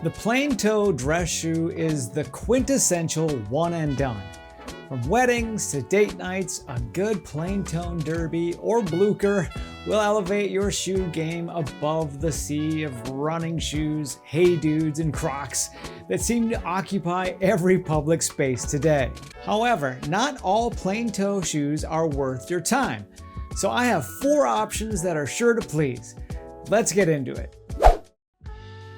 The plain toe dress shoe is the quintessential one and done. From weddings to date nights, a good plain toe derby or blucher will elevate your shoe game above the sea of running shoes, hey dudes, and Crocs that seem to occupy every public space today. However, not all plain toe shoes are worth your time, so I have 4 options that are sure to please. Let's get into it.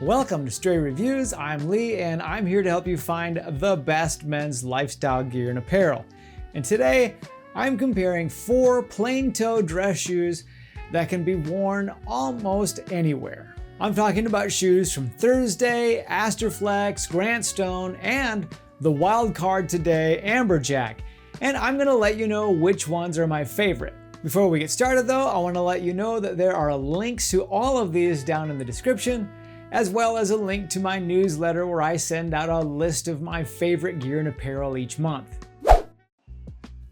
Welcome to Stray Reviews. I'm Lee, and I'm here to help you find the best men's lifestyle gear and apparel. And today, I'm comparing 4 plain toe dress shoes that can be worn almost anywhere. I'm talking about shoes from Thursday, Astorflex, Grant Stone, and the wild card today, Amberjack. And I'm gonna let you know which ones are my favorite. Before we get started though, I wanna let you know that there are links to all of these down in the description, as well as a link to my newsletter where I send out a list of my favorite gear and apparel each month.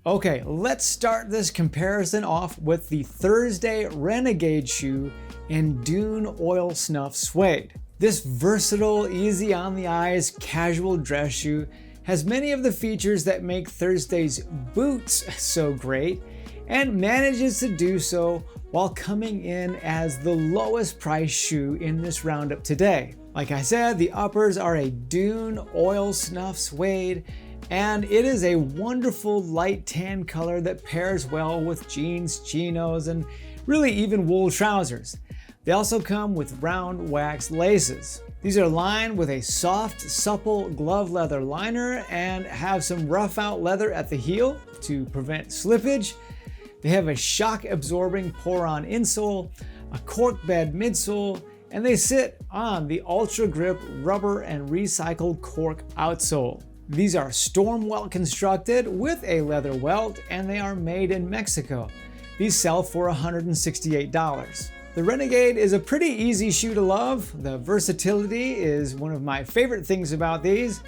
Okay, let's start this comparison off with the Thursday Renegade shoe in Dune Oil Snuff Suede. This versatile, easy on the eyes, casual dress shoe has many of the features that make Thursday's boots so great, and manages to do so while coming in as the lowest price shoe in this roundup today. Like I said, the uppers are a Dune Oil Snuff Suede, and it is a wonderful light tan color that pairs well with jeans, chinos, and really even wool trousers. They also come with round wax laces. These are lined with a soft, supple glove leather liner and have some rough out leather at the heel to prevent slippage. They have a shock-absorbing pour-on insole, a cork bed midsole, and they sit on the Ultra Grip rubber and recycled cork outsole. These are storm welt constructed with a leather welt, and they are made in Mexico. These sell for $168. The Renegade is a pretty easy shoe to love. The versatility is one of my favorite things about these.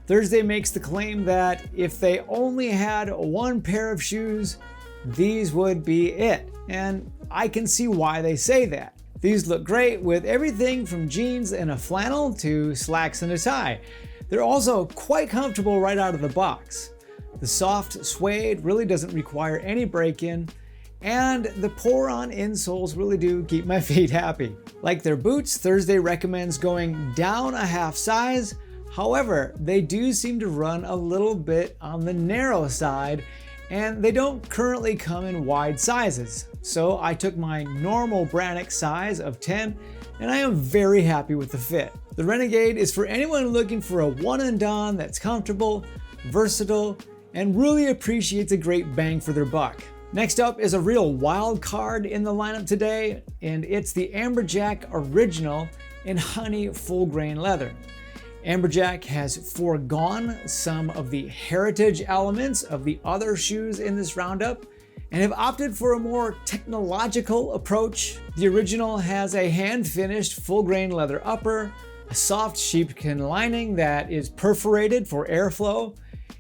Thursday makes the claim that if they only had one pair of shoes, these would be it, and I can see why they say that. These look great with everything from jeans and a flannel to slacks and a tie. They're also quite comfortable right out of the box. The soft suede really doesn't require any break-in, and the pour-on insoles really do keep my feet happy. Like their boots, Thursday recommends going down a half size. However, they do seem to run a little bit on the narrow side, and they don't currently come in wide sizes. So I took my normal Brannick size of 10, and I am very happy with the fit. The Renegade is for anyone looking for a one and done that's comfortable, versatile, and really appreciates a great bang for their buck. Next up is a real wild card in the lineup today, and it's the Amberjack Original in honey full grain leather. Amberjack has foregone some of the heritage elements of the other shoes in this roundup and have opted for a more technological approach. The original has a hand-finished full-grain leather upper, a soft sheepskin lining that is perforated for airflow,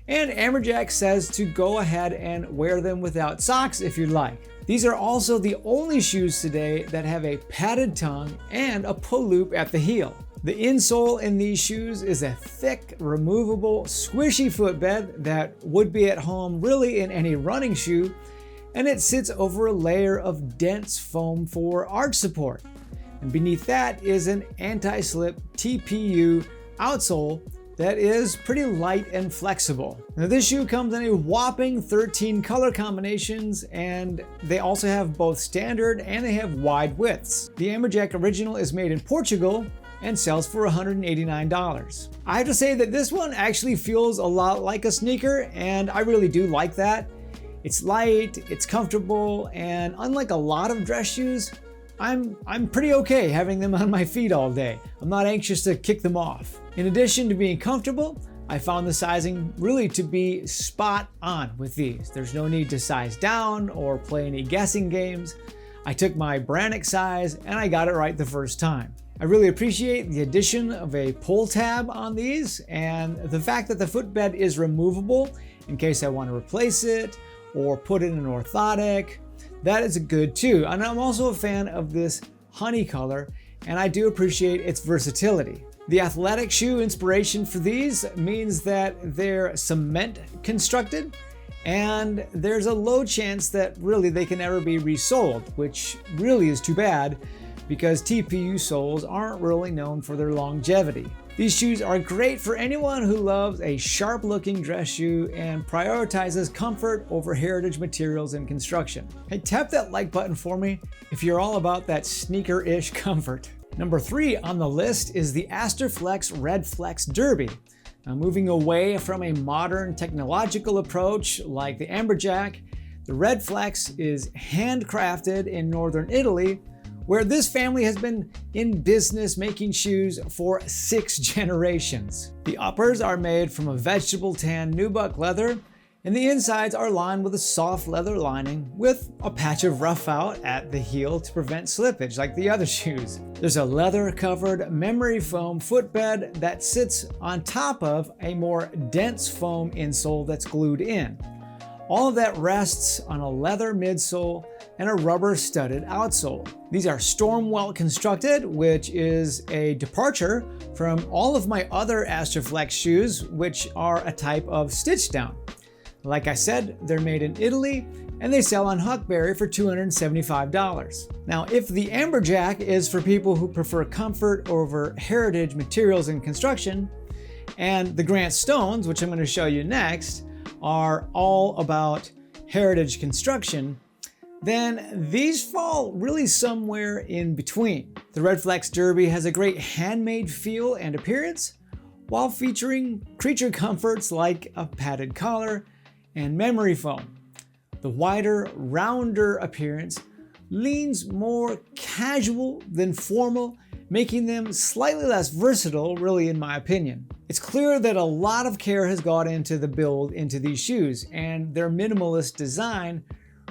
and Amberjack says to go ahead and wear them without socks if you'd like. These are also the only shoes today that have a padded tongue and a pull loop at the heel. The insole in these shoes is a thick, removable, squishy footbed that would be at home really in any running shoe, and it sits over a layer of dense foam for arch support. And beneath that is an anti-slip TPU outsole that is pretty light and flexible. Now this shoe comes in a whopping 13 color combinations, and they also have both standard and they have wide widths. The Amberjack Original is made in Portugal and sells for $189. I have to say that this one actually feels a lot like a sneaker, and I really do like that. It's light, it's comfortable, and unlike a lot of dress shoes, I'm pretty okay having them on my feet all day. I'm not anxious to kick them off. In addition to being comfortable, I found the sizing really to be spot on with these. There's no need to size down or play any guessing games. I took my Brannick size and I got it right the first time. I really appreciate the addition of a pull tab on these and the fact that the footbed is removable in case I want to replace it or put in an orthotic. That is good too. And I'm also a fan of this honey color, and I do appreciate its versatility. The athletic shoe inspiration for these means that they're cement constructed, and there's a low chance that really they can ever be resoled, which really is too bad because TPU soles aren't really known for their longevity. These shoes are great for anyone who loves a sharp-looking dress shoe and prioritizes comfort over heritage materials and construction. Hey, tap that like button for me if you're all about that sneaker-ish comfort. Number 3 on the list is the Astorflex Redflex Derby. Now, moving away from a modern technological approach like the Amberjack, the Redflex is handcrafted in northern Italy, where this family has been in business making shoes for 6 generations. The uppers are made from a vegetable tan nubuck leather, and the insides are lined with a soft leather lining with a patch of rough out at the heel to prevent slippage like the other shoes. There's a leather-covered memory foam footbed that sits on top of a more dense foam insole that's glued in. All of that rests on a leather midsole and a rubber studded outsole. These are storm welt constructed, which is a departure from all of my other Astorflex shoes, which are a type of stitch down. Like I said, they're made in Italy and they sell on Huckberry for $275. Now, if the Amberjack is for people who prefer comfort over heritage materials and construction, and the Grant Stones, which I'm going to show you next, are all about heritage construction, then these fall really somewhere in between. The Redflex Derby has a great handmade feel and appearance, while featuring creature comforts like a padded collar and memory foam. The wider, rounder appearance leans more casual than formal, making them slightly less versatile, really, in my opinion. It's clear that a lot of care has gone into the build into these shoes, and their minimalist design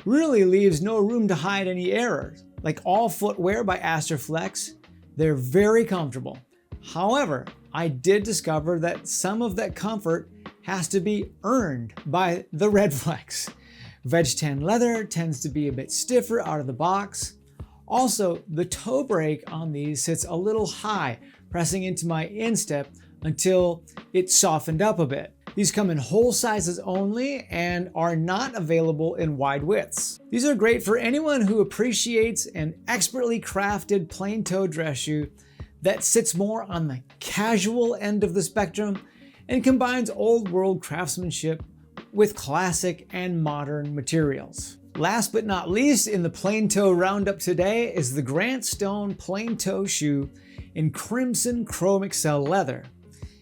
really leaves no room to hide any errors. Like all footwear by Astorflex, they're very comfortable. However, I did discover that some of that comfort has to be earned by the Redflex. Veg tan leather tends to be a bit stiffer out of the box. Also, the toe brake on these sits a little high, pressing into my instep until it softened up a bit. These come in whole sizes only and are not available in wide widths. These are great for anyone who appreciates an expertly crafted plain toe dress shoe that sits more on the casual end of the spectrum and combines old world craftsmanship with classic and modern materials. Last but not least in the plain toe roundup today is the Grant Stone plain toe shoe in crimson chrome excel leather.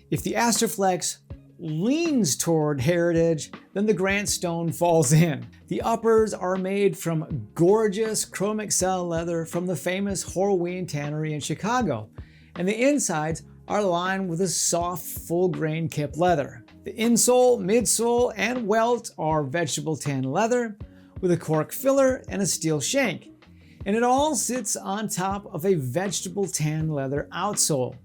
If the Astorflex leans toward heritage, then the Grant Stone falls in. The uppers are made from gorgeous chrome excel leather from the famous Horween tannery in Chicago, and the insides are lined with a soft, full-grain kip leather. The insole, midsole, and welt are vegetable tan leather with a cork filler and a steel shank, and it all sits on top of a vegetable tan leather outsole.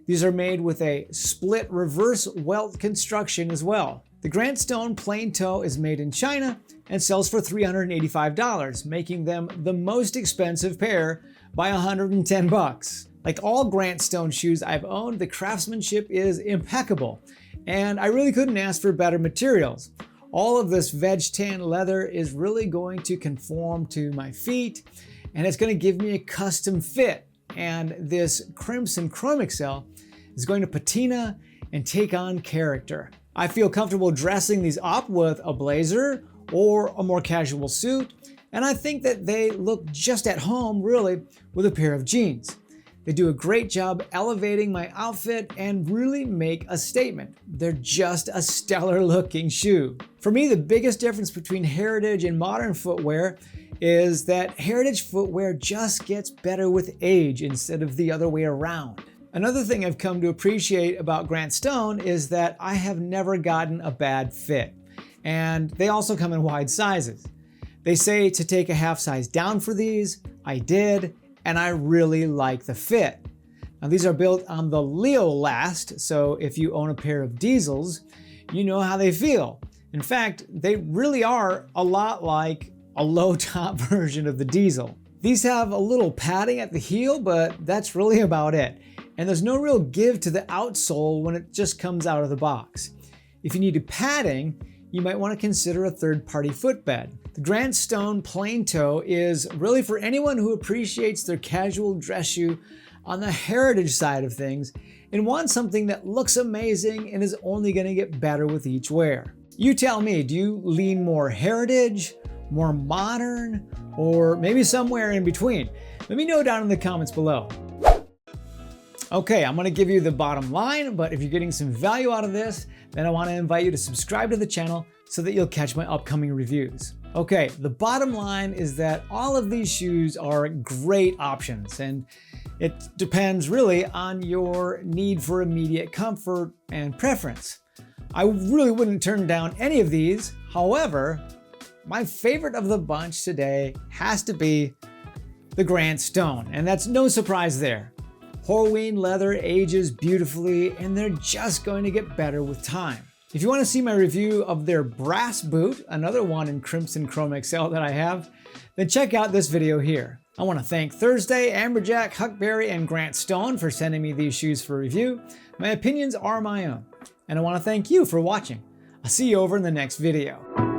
These are made with a split reverse welt construction as well. The Grant Stone plain toe is made in China and sells for $385, making them the most expensive pair by $110. Like all Grant Stone shoes I've owned, the craftsmanship is impeccable, and I really couldn't ask for better materials. All of this veg tan leather is really going to conform to my feet, and it's going to give me a custom fit. And this crimson chrome excel is going to patina and take on character. I feel comfortable dressing these up with a blazer or a more casual suit, and I think that they look just at home, really, with a pair of jeans. They do a great job elevating my outfit and really make a statement. They're just a stellar looking shoe. For me, the biggest difference between heritage and modern footwear is that heritage footwear just gets better with age instead of the other way around. Another thing I've come to appreciate about Grant Stone is that I have never gotten a bad fit, and they also come in wide sizes. They say to take a half size down for these. I did, and I really like the fit. Now, these are built on the Leo Last, so if you own a pair of diesels, you know how they feel. In fact, they really are a lot like a low top version of the diesel. These have a little padding at the heel, but that's really about it. and there's no real give to the outsole when it just comes out of the box. If you need padding, you might want to consider a third-party footbed. The Grant Stone Plain Toe is really for anyone who appreciates their casual dress shoe on the heritage side of things and wants something that looks amazing and is only going to get better with each wear. You tell me, do you lean more heritage, more modern, or maybe somewhere in between? Let me know down in the comments below. Okay, I'm gonna give you the bottom line, but if you're getting some value out of this, then I wanna invite you to subscribe to the channel so that you'll catch my upcoming reviews. Okay, the bottom line is that all of these shoes are great options, and it depends really on your need for immediate comfort and preference. I really wouldn't turn down any of these. However, my favorite of the bunch today has to be the Grant Stone, and that's no surprise there. Horween leather ages beautifully, and they're just going to get better with time. If you want to see my review of their brass boot, another one in Crimson Chrome XL that I have, then check out this video here. I want to thank Thursday, Amberjack, Huckberry, and Grant Stone for sending me these shoes for review. My opinions are my own, and I want to thank you for watching. I'll see you over in the next video.